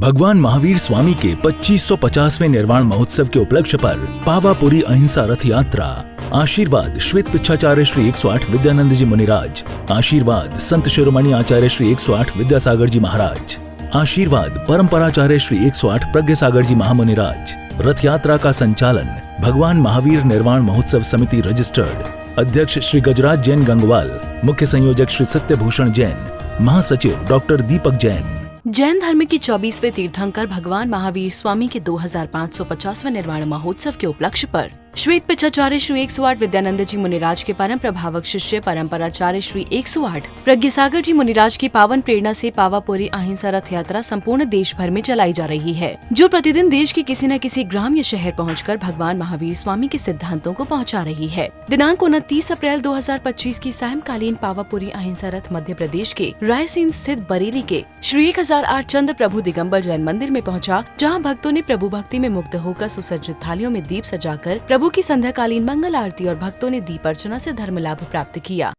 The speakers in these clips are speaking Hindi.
भगवान महावीर स्वामी के 2550वें निर्वाण महोत्सव के उपलक्ष्य पर पावापुरी अहिंसा रथ यात्रा। आशीर्वाद श्वेत पिच्छाचार्य श्री 108 विद्यानंद जी मुनिराज। आशीर्वाद संत शिरोमणि आचार्य श्री 108 विद्यासागर जी महाराज। आशीर्वाद परंपराचार्य श्री 108 प्रज्ञ सागर जी महामुनिराज। रथ यात्रा का संचालन भगवान महावीर निर्वाण महोत्सव समिति रजिस्टर्ड। अध्यक्ष श्री गजराज जैन गंगवाल। मुख्य संयोजक श्री सत्यभूषण जैन। महासचिव डॉक्टर दीपक जैन। जैन धर्म के 24वें तीर्थंकर भगवान महावीर स्वामी के 2550वें निर्वाण महोत्सव के उपलक्ष्य पर श्वेत पिच्छाचार्य श्री 108 विद्यानंद जी मुनिराज के परम प्रभावक शिष्य परंपराचार्य श्री 108 प्रज्ञ सागर जी मुनिराज की पावन प्रेरणा से पावापुरी अहिंसा रथ यात्रा संपूर्ण देश भर में चलाई जा रही है, जो प्रतिदिन देश के किसी न किसी ग्राम या शहर पहुंचकर भगवान महावीर स्वामी के सिद्धांतों को पहुंचा रही है। दिनांक 29 अप्रैल 2025 की सायंकालीन पावापुरी अहिंसा रथ मध्य प्रदेश के रायसेन स्थित बरेली के श्री 1008 चंद्र प्रभु दिगंबर जैन मंदिर में पहुँचा, जहाँ भक्तों ने प्रभु भक्ति में मुग्ध होकर सुसज्जित थालियों में दीप सजाकर प्रभु की संध्याकालीन मंगल आरती और भक्तों ने दीप अर्चना से धर्म लाभ प्राप्त किया।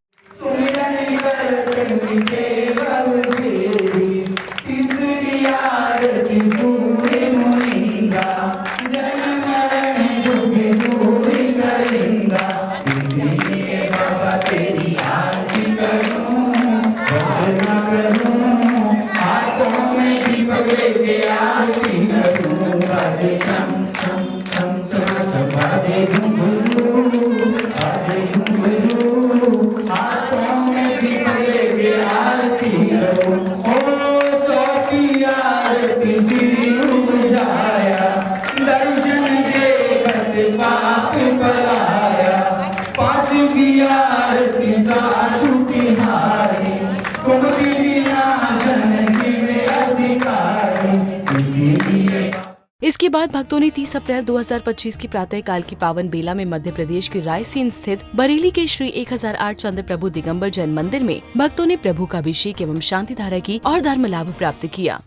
इसके बाद भक्तों ने 30 अप्रैल 2025 की प्रातः काल की पावन बेला में मध्य प्रदेश के रायसेन स्थित बरेली के श्री 1008 चंद्र प्रभु दिगंबर जैन मंदिर में भक्तों ने प्रभु का अभिषेक एवं शांति धारा की और धर्म लाभ प्राप्त किया।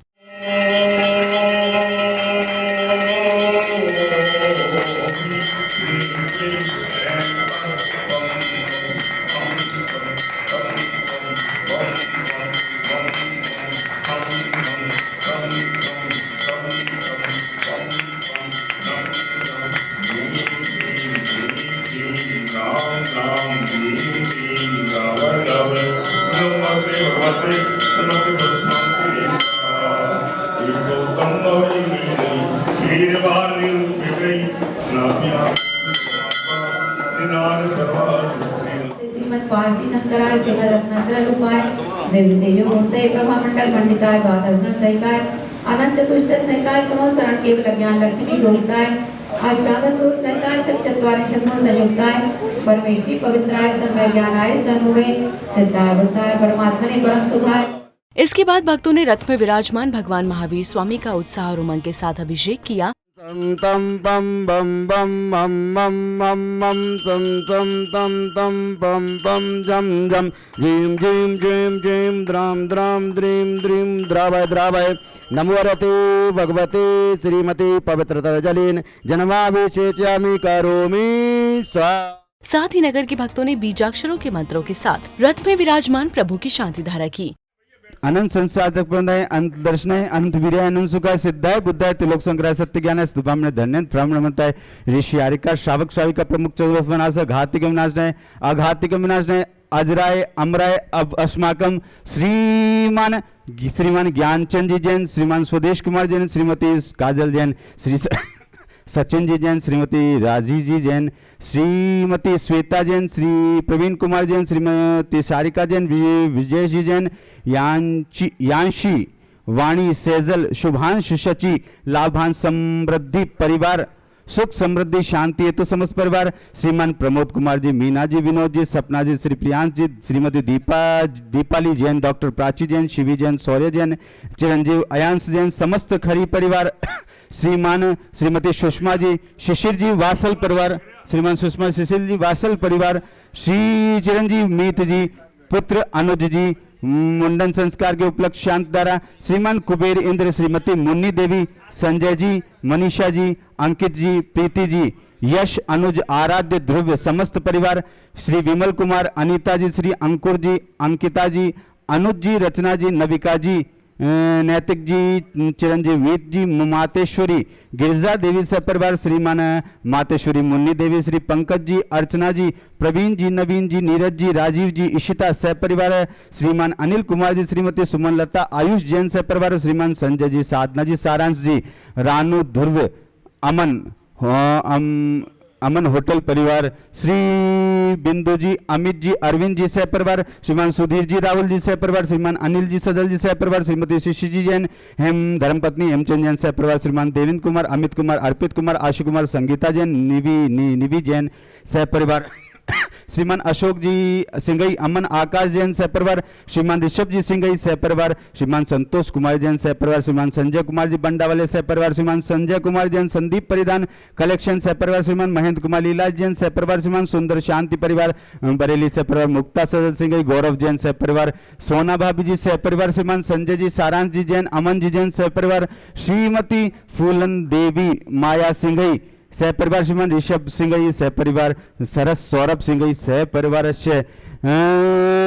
अनंत चतुष्टय संकाय समोसरण केवल ज्ञान लक्ष्मी जोहिताय अष्टादश संकाय चत्वारिंशत्मो संयुक्ताय परमेष्टि पवित्राय समय ज्ञानाय सन्मुखे सिद्धाय बुद्धाय परमात्मने परम सुखाय। इसके बाद भक्तों ने रथ में विराजमान भगवान महावीर स्वामी का उत्साह और उमंग के साथ अभिषेक किया। तम बम बम बम मम मम मम मम तम तम तम बम बम जम जम जीम जीम जीम जीम द्राम द्राम द्रीम द्रीम द्रावय द्रावय नमो रते भगवते श्रीमती पवित्रतर जलीन जन्माभिषेच्यामि करोमि स्वाहा। साथ ही नगर के भक्तों ने बीजाक्षरों के मंत्रों के साथ रथ में विराजमान प्रभु की शांति धारा की। अनंत संसाधक प्रदाय अनंत दर्शनाय अनंत वीर्याय अनंत सुखाय सिद्धाय बुद्धाय त्रिलोक संग्रह सत्य ज्ञान स्तुपामने धन्य ब्राह्मण मंत्राय ऋषि आरिका श्रावक श्राविका प्रमुख चौदह विनाश घातिक विनाशनाय अघातिक विनाशनाय अजराय अमराय अब अस्माकम श्रीमान ज्ञानचंद जी जैन, श्रीमान स्वदेश कुमार जैन, श्रीमती काजल जैन, श्री सचिन जी जैन, श्रीमती राजी जी जैन, श्रीमती श्वेता जैन, श्री प्रवीण कुमार जैन, श्रीमती सारिका जैन, विजय जी जैन, यांशी वाणी सेजल, शुभांश शची, लाभांश समृद्धि परिवार, सुख समृद्धि शांति हेतु समस्त परिवार, श्रीमान प्रमोद कुमार जी, मीना जी, विनोद जी, सपना जी, श्री प्रियांश जी, श्रीमती दीपाली जैन, डॉक्टर प्राची जैन, शिवी जैन, शौर्य जैन, चिरंजीव अयांश जैन, समस्त खरी परिवार, श्रीमान श्रीमती सुषमा जी, शिशिर जी वासल परिवार, श्रीमान सुषमा शिशिर जी वासल परिवार, श्री चिरंजीव मीत जी, पुत्र अनुज जी, मुंडन संस्कार के उपलक्ष्य शांत द्वारा श्रीमान कुबेर इंद्र, श्रीमती मुन्नी देवी, संजय जी, मनीषा जी, अंकित जी, प्रीति जी, यश अनुज आराध्य ध्रुव समस्त परिवार, श्री विमल कुमार, अनीता जी, श्री अंकुर जी, अंकिता जी, अनुज जी, रचना जी, नविका जी, नैतिक जी, चिरंजीव वीत जी, मातेश्वरी गिरिजा देवी सह परिवार, श्रीमान मातेश्वरी मुन्नी देवी, श्री पंकज जी, अर्चना जी, प्रवीण जी, नवीन जी, नीरज जी, राजीव जी, इशिता सह परिवार, श्रीमान अनिल कुमार जी, श्रीमती सुमन लता, आयुष जैन सह परिवार, श्रीमान संजय जी, साधना जी, सारांश जी, रानू, ध्रुव, अमन होटल परिवार, श्री बिंदु जी, अमित जी, अरविंद जी सह परिवार, श्रीमान सुधीर जी, राहुल जी सह परिवार, श्रीमान अनिल जी, सदल जी सह परिवार, श्रीमती शिशि जी जैन, हेम धर्मपत्नी हेमचंद जैन सह परिवार, श्रीमान देवेंद्र कुमार, अमित कुमार, अर्पित कुमार, आशु कुमार, संगीता जैन, निवि जैन सह परिवार, श्रीमान अशोक जी सिंगई, अमन आकाश जैन सह परिवार, श्रीमान ऋषभ जी सिंगई सह परिवार, श्रीमान संतोष कुमार जैन सह परिवार, श्रीमान संजय कुमार जी बंडावाले सह परिवार, श्रीमान संजय कुमार जैन संदीप परिधान कलेक्शन सह परिवार, श्रीमान महेंद्र कुमार लीला जैन सह परिवार, श्रीमान सुंदर शांति परिवार बरेली सह परिवार, मुक्ता सदल सिंगई, गौरव जैन सह परिवार, सोना भाभी जी सह परिवार, श्रीमान संजय जी, सारांश जी जैन, अमन जी जैन सह परिवार, श्रीमती फूलन देवी माया सिंगई सह परिवार, श्रीमान ऋषभ सिंगई सह परिवार, सरस सौरभ सिंगई सह परिवार,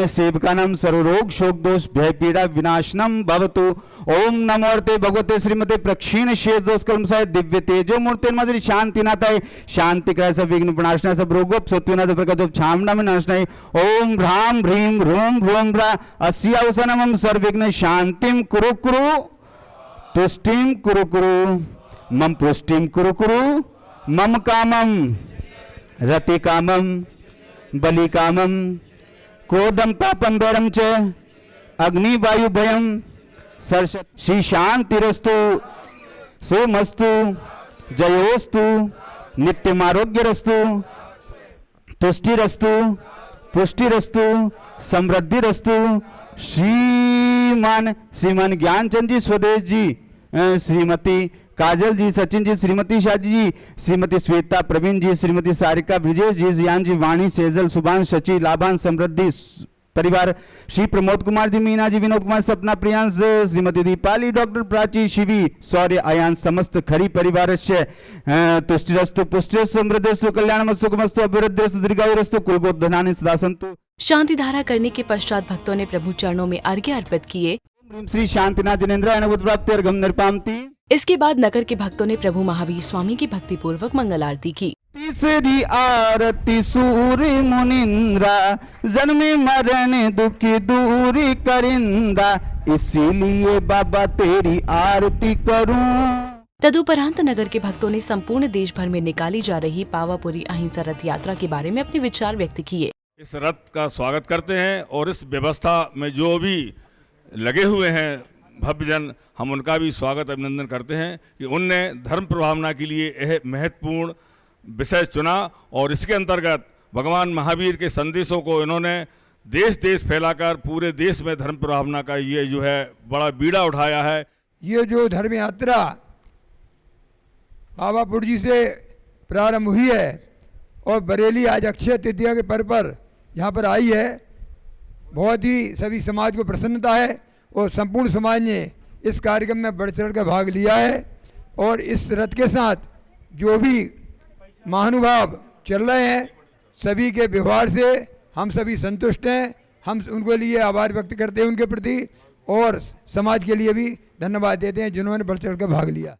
सेवकानां सर्वरोग शोक दोष भय पीड़ा विनाशनम भवतु। ओम नमोर्ते भगवते श्रीमते प्रक्षीण शेष दोष कर्मसाय दिव्य तेजो मूर्ति मजरी शांति नाताय शांति काय सब विघ्न प्रणाशनाय सब रोगोप सत्वना सब प्रकटोप छामना में नाशनाय। ओम भ्राम भ्रीम ह्रूम भ्रूम भ्रा अस्यावसनमं सर्वविघ्न शांतिम कुरु कुरु तुष्टिम कुरु कुरु मम पुष्टिम कुरु कुरु मम कामम रति कामम बलि कामम क्रोधम पापम वैरम च अग्नि वायु भयम सर्ष श्री शांतिरस्तु सोमस्तु जयोस्तु नित्यमारोग्यरस्तु तुष्टिरस्तु पुष्टिरस्तु समृद्धिरस्तु। श्रीमान ज्ञानचंद जी स्वदेश जी, श्रीमती काजल जी, सचिन जी, श्रीमती शादी जी, श्रीमती श्वेता, प्रवीण जी, श्रीमती सारिका, ब्रिजेश जी, जियान जी, वाणी, सेजल, सुभान, शची, लाभान, समृद्धि परिवार, श्री प्रमोद कुमार जी, मीना जी, विनोद कुमार, सपना, प्रियांश, श्रीमती दीपाली, डॉक्टर प्राची, शिवी, शौर्य, अयान, समस्त खरी परिवार से तुष्टिरस्तु पुष्टिरस्तु समृद्धिस्तु कल्याणमस्तु सुखमस्तु अभिवृद्धिस्तु दीर्घायुरस्तु कुलगोधनानि सदा सन्तु। शांति धारा करने के पश्चात भक्तों ने प्रभु चरणों में अर्घ्य अर्पित किए। श्री शांतिनाथ जिनेन्द्राय नमः प्राप्ति अर्घम निर्पामति। इसके बाद नगर के भक्तों ने प्रभु महावीर स्वामी की भक्ति पूर्वक मंगल आरती की। तीसरी आरती सूर्य मुनिंद्रा, जन्मे मरण दुखी दूरी करिंदा, इसीलिए बाबा तेरी आरती करूं। तदुपरांत नगर के भक्तों ने संपूर्ण देश भर में निकाली जा रही पावापुरी अहिंसा रथ यात्रा के बारे में अपने विचार व्यक्त किए। इस रथ का स्वागत करते हैं और इस व्यवस्था में जो भी लगे हुए हैं भव्यजन, हम उनका भी स्वागत अभिनंदन करते हैं कि उनने धर्म प्रभावना के लिए यह महत्वपूर्ण विषय चुना और इसके अंतर्गत भगवान महावीर के संदेशों को इन्होंने देश देश फैलाकर पूरे देश में धर्म प्रभावना का ये जो है बड़ा बीड़ा उठाया है। ये जो धर्म यात्रा पावापुर जी से प्रारंभ हुई है और बरेली आज अक्षय तृतीया के पर्व पर यहाँ पर आई है, बहुत ही सभी समाज को प्रसन्नता है और संपूर्ण समाज ने इस कार्यक्रम में बढ़ चढ़ कर भाग लिया है। और इस रथ के साथ जो भी महानुभाव चल रहे हैं सभी के व्यवहार से हम सभी संतुष्ट हैं। हम उनके लिए आभार व्यक्त करते हैं उनके प्रति और समाज के लिए भी धन्यवाद देते हैं जिन्होंने बढ़ चढ़ कर भाग लिया।